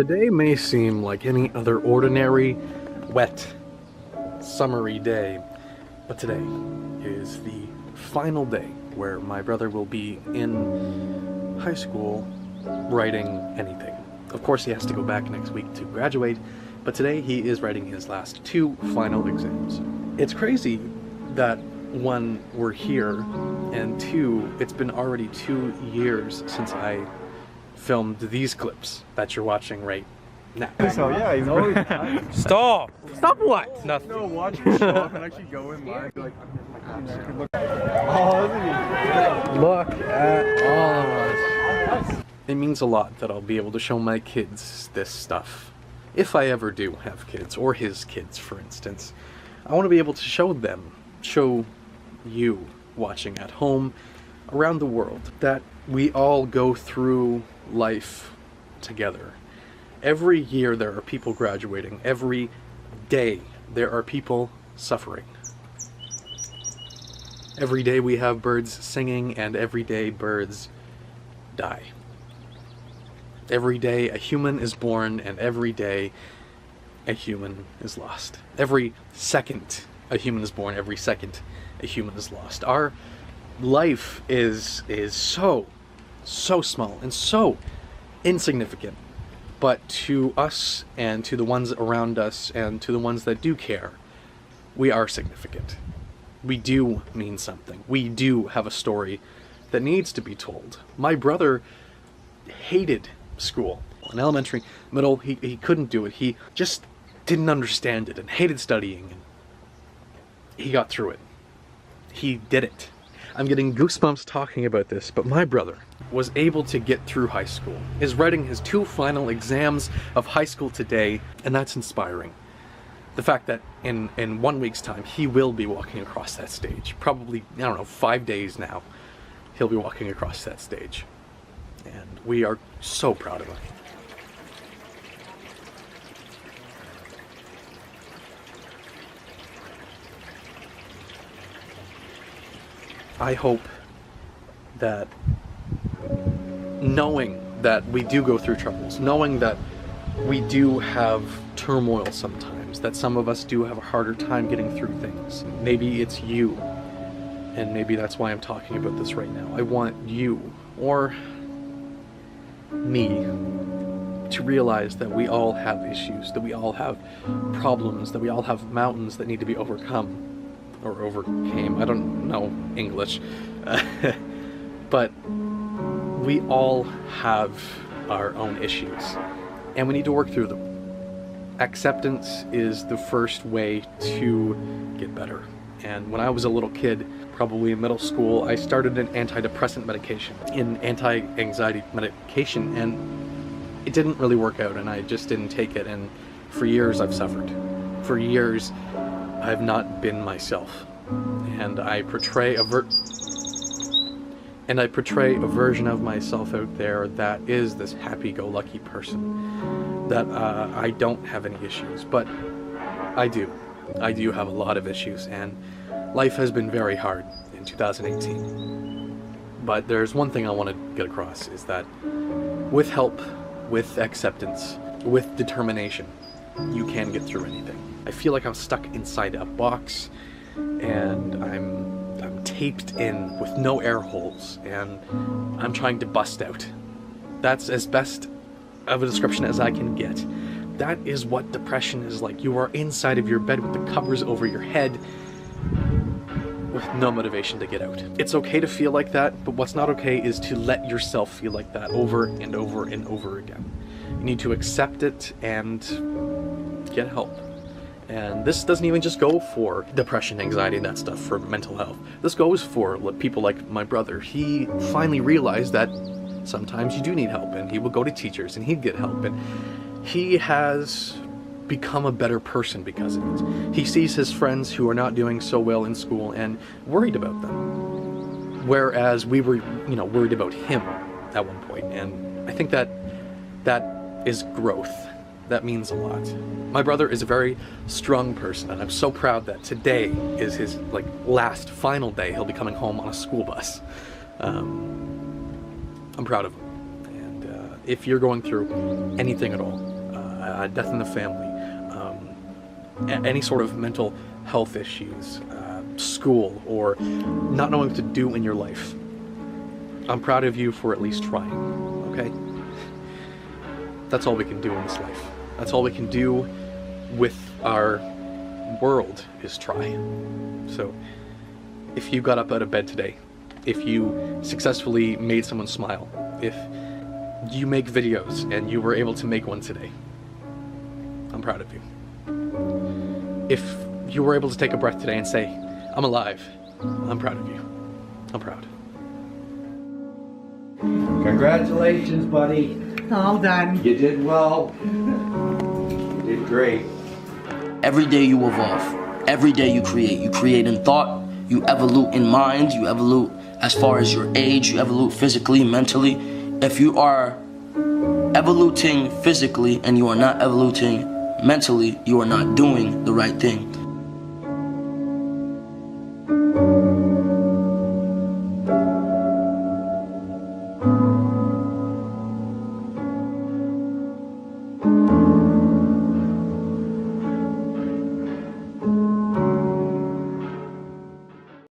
Today may seem like any other ordinary, wet, summery day, but today is the final day where my brother will be in high school writing anything. Of course, he has to go back next week to graduate, but today he is writing his last 2 final exams. It's crazy that 1, we're here, and 2, it's been already 2 years since I filmed these clips that you're watching right now. So yeah, you know. Stop! Stop what? Nothing. No, watch your show up and actually go in live. Like, look. Oh, look at all of us. It means a lot that I'll be able to show my kids this stuff. If I ever do have kids, or his kids, for instance. I want to be able to show them, show you watching at home, around the world, that we all go through life together. Every year there are people graduating. Every day there are people suffering. Every day we have birds singing, and every day birds die. Every day a human is born, and every day a human is lost. Every second a human is born, every second a human is lost. Our life is so small and so insignificant, but to us and to the ones around us and to the ones that do care, we are significant. We do mean something. We do have a story that needs to be told. My brother hated school. In elementary, middle, he couldn't do it. He just didn't understand it and hated studying, and he got through it. He did it. I'm getting goosebumps talking about this, but my brother was able to get through high school, is writing his 2 final exams of high school today, and that's inspiring. The fact that in 1 week's time, he will be walking across that stage. Probably, I don't know, 5 days now, he'll be walking across that stage. And we are so proud of him. I hope that knowing that we do go through troubles, knowing that we do have turmoil sometimes, that some of us do have a harder time getting through things. Maybe it's you, and maybe that's why I'm talking about this right now. I want you, or me, to realize that we all have issues, that we all have problems, that we all have mountains that need to be overcome. Or overcame, I don't know English, but we all have our own issues, and we need to work through them. Acceptance is the first way to get better. And when I was a little kid, probably in middle school, I started an antidepressant medication, an anti-anxiety medication, and it didn't really work out, and I just didn't take it, and for years I've suffered. For years I've not been myself, and I portray a version of myself out there that is this happy-go-lucky person, that I don't have any issues, but I do have a lot of issues, and life has been very hard in 2018. But there's one thing I want to get across, is that with help, with acceptance, with determination, you can get through anything. I feel like I'm stuck inside a box, and I'm taped in with no air holes, and I'm trying to bust out. That's as best of a description as I can get. That is what depression is like. You are inside of your bed with the covers over your head, with no motivation to get out. It's okay to feel like that, but what's not okay is to let yourself feel like that over and over and over again. You need to accept it and get help. And this doesn't even just go for depression, anxiety, and that stuff, for mental health. This goes for people like my brother. He finally realized that sometimes you do need help, and he will go to teachers and he'd get help, and he has become a better person because of it. He sees his friends who are not doing so well in school and worried about them, whereas we were, worried about him at one point. And I think that is growth. That means a lot. My brother is a very strong person, and I'm so proud that today is his last final day. He'll be coming home on a school bus. I'm proud of him. And if you're going through anything at all, death in the family, any sort of mental health issues, school, or not knowing what to do in your life. I'm proud of you for at least trying, okay? That's all we can do in this life. That's all we can do with our world is try. So if you got up out of bed today, if you successfully made someone smile, if you make videos and you were able to make one today, I'm proud of you. If you were able to take a breath today and say, I'm alive, I'm proud of you. I'm proud. Congratulations, buddy. All done. You did well. You did great. Every day you evolve. Every day you create. You create in thought. You evolve in mind. You evolve as far as your age. You evolve physically, mentally. If you are evoluting physically and you are not evoluting mentally, you are not doing the right thing.